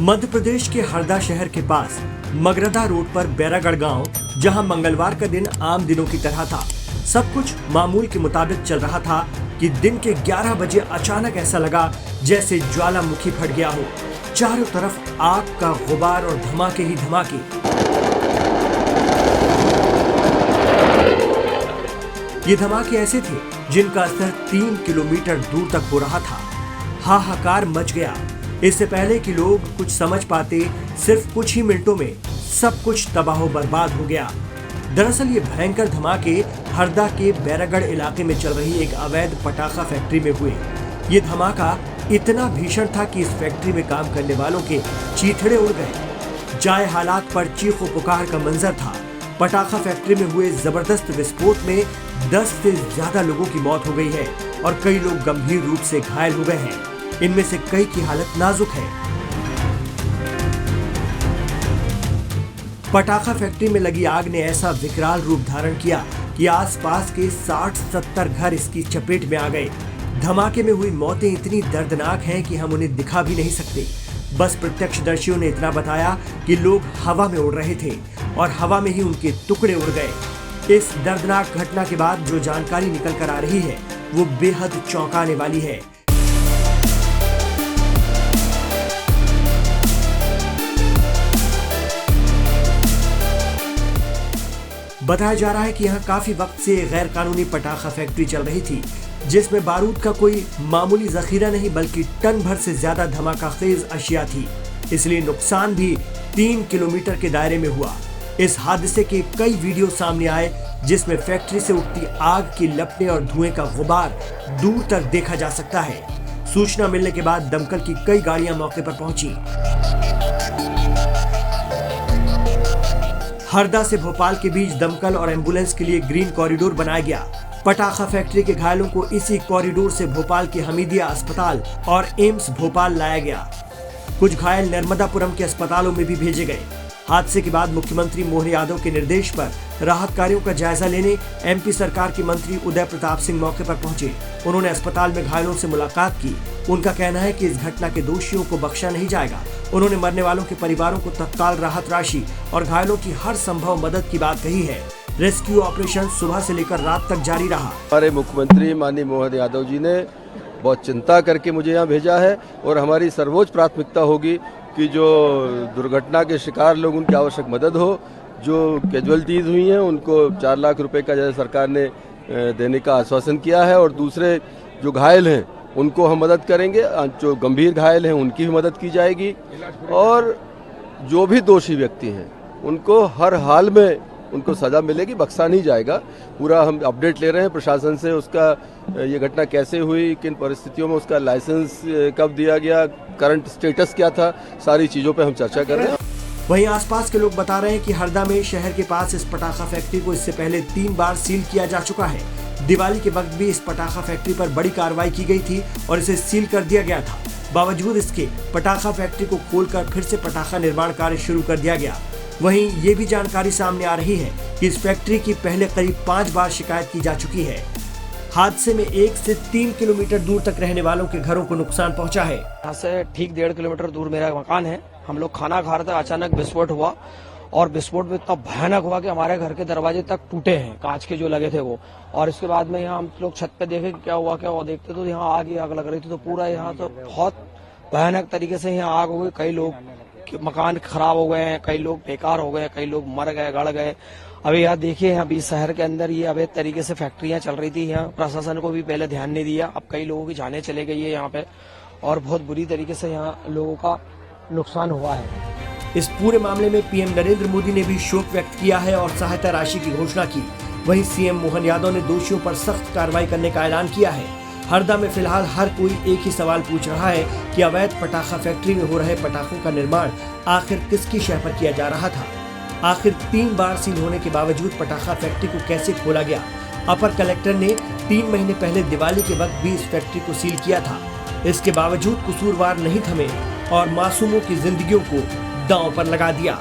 मध्य प्रदेश के हरदा शहर के पास मगरदा रोड पर बैरागढ़ गांव, जहां मंगलवार का दिन आम दिनों की तरह था। सब कुछ मामूल के मुताबिक चल रहा था कि दिन के 11 बजे अचानक ऐसा लगा जैसे ज्वालामुखी फट गया हो। चारों तरफ आग का गुबार और धमाके ही धमाके। ये धमाके ऐसे थे जिनका असर 3 किलोमीटर दूर तक हो रहा था। हाहाकार मच गया। इससे पहले कि लोग कुछ समझ पाते, सिर्फ कुछ ही मिनटों में सब कुछ तबाह बर्बाद हो गया। दरअसल ये भयंकर धमाके हरदा के बैरागढ़ इलाके में चल रही एक अवैध पटाखा फैक्ट्री में हुए। ये धमाका इतना भीषण था कि इस फैक्ट्री में काम करने वालों के चीथड़े उड़ गए। जाए हालात पर चीखो पुकार का मंजर था। पटाखा फैक्ट्री में हुए जबरदस्त विस्फोट में 10 से ज्यादा लोगों की मौत हो गई है और कई लोग गंभीर रूप से घायल हो गए हैं। इनमें से कई की हालत नाजुक है। पटाखा फैक्ट्री में लगी आग ने ऐसा विकराल रूप धारण किया कि आसपास के 60-70 घर इसकी चपेट में आ गए। धमाके में हुई मौतें इतनी दर्दनाक हैं कि हम उन्हें दिखा भी नहीं सकते। बस प्रत्यक्षदर्शियों ने इतना बताया कि लोग हवा में उड़ रहे थे और हवा में ही उनके टुकड़े उड़ गए। इस दर्दनाक घटना के बाद जो जानकारी निकल कर आ रही है वो बेहद चौंकाने वाली है। बताया जा रहा है कि यहाँ काफी वक्त से गैर कानूनी पटाखा फैक्ट्री चल रही थी, जिसमें बारूद का कोई मामूली जखीरा नहीं बल्कि टन भर से ज्यादा धमाकाखेज अशिया थी। इसलिए नुकसान भी 3 किलोमीटर के दायरे में हुआ। इस हादसे के कई वीडियो सामने आए जिसमें फैक्ट्री से उठती आग की लपटें और धुएं का गुबार दूर तक देखा जा सकता है। सूचना मिलने के बाद दमकल की कई गाड़ियां मौके पर पहुंची। हरदा से भोपाल के बीच दमकल और एम्बुलेंस के लिए ग्रीन कॉरिडोर बनाया गया। पटाखा फैक्ट्री के घायलों को इसी कॉरिडोर से भोपाल के हमीदिया अस्पताल और एम्स भोपाल लाया गया। कुछ घायल नर्मदापुरम के अस्पतालों में भी भेजे गए। हादसे के बाद मुख्यमंत्री मोहन यादव के निर्देश पर राहत कार्यों का जायजा लेने एमपी सरकार के मंत्री उदय प्रताप सिंह मौके पर पहुंचे। उन्होंने अस्पताल में घायलों से मुलाकात की। उनका कहना है कि इस घटना के दोषियों को बख्शा नहीं जाएगा। उन्होंने मरने वालों के परिवारों को तत्काल राहत राशि और घायलों की हर संभव मदद की बात कही है। रेस्क्यू ऑपरेशन सुबह से लेकर रात तक जारी रहा। हमारे मुख्यमंत्री माननीय मोहन यादव जी ने बहुत चिंता करके मुझे यहाँ भेजा है और हमारी सर्वोच्च प्राथमिकता होगी कि जो दुर्घटना के शिकार लोग उनकी आवश्यक मदद हो। जो कैजुअलिटीज हुई हैं उनको 4 लाख रुपए का जैसे सरकार ने देने का आश्वासन किया है और दूसरे जो घायल हैं उनको हम मदद करेंगे। जो गंभीर घायल हैं उनकी भी मदद की जाएगी और जो भी दोषी व्यक्ति हैं उनको हर हाल में उनको सजा मिलेगी, बख्शा नहीं जाएगा। पूरा हम अपडेट ले रहे हैं प्रशासन से, उसका ये घटना कैसे हुई, किन परिस्थितियों में उसका लाइसेंस कब दिया गया, करंट स्टेटस क्या था, सारी चीज़ों पे हम चर्चा कर रहे हैं। वहीं आसपास के लोग बता रहे हैं कि हरदा में शहर के पास इस पटाखा फैक्ट्री को इससे पहले 3 बार सील किया जा चुका है। दिवाली के वक्त भी इस पटाखा फैक्ट्री पर बड़ी कार्रवाई की गई थी और इसे सील कर दिया गया था। बावजूद इसके पटाखा फैक्ट्री को खोलकर फिर से पटाखा निर्माण कार्य शुरू कर दिया गया। वहीं ये भी जानकारी सामने आ रही है कि इस फैक्ट्री की पहले करीब 5 बार शिकायत की जा चुकी है। हादसे में 1 से 3 किलोमीटर दूर तक रहने वालों के घरों को नुकसान पहुंचा है। यहाँ से ठीक 1.5 किलोमीटर दूर मेरा मकान है। हम लोग खाना खा रहे थे, अचानक विस्फोट हुआ और विस्फोट में इतना भयानक हुआ कि हमारे घर के दरवाजे तक टूटे हैं, कांच के जो लगे थे वो। और इसके बाद में यहाँ हम लोग छत पे देखे क्या हुआ, देखते तो यहाँ आग लग रही थी। तो पूरा यहाँ तो बहुत भयानक तरीके से यहाँ आग हो गई। कई लोग मकान खराब हो गए हैं, कई लोग बेकार हो गए, कई लोग मर गए, गड़ गए। अभी यहाँ देखिए, अभी शहर के अंदर ये अवैध तरीके से फैक्ट्रियां चल रही थी। यहाँ प्रशासन को भी पहले ध्यान नहीं दिया। अब कई लोगों की जानें चले गई है यहाँ पे और बहुत बुरी तरीके से यहाँ लोगों का नुकसान हुआ है। इस पूरे मामले में पीएम नरेंद्र मोदी ने भी शोक व्यक्त किया है और सहायता राशि की घोषणा की। वहीं सीएम मोहन यादव ने दोषियों पर सख्त कार्रवाई करने का ऐलान किया है। हरदा में फिलहाल हर कोई एक ही सवाल पूछ रहा है कि अवैध पटाखा फैक्ट्री में हो रहे पटाखों का निर्माण आखिर किसकी शह पर किया जा रहा था। आखिर 3 बार सील होने के बावजूद पटाखा फैक्ट्री को कैसे खोला गया। अपर कलेक्टर ने 3 महीने पहले दिवाली के वक्त भी इस फैक्ट्री को सील किया था। इसके बावजूद कसूरवार नहीं थमे और मासूमों की जिंदगियों को दांव पर लगा दिया।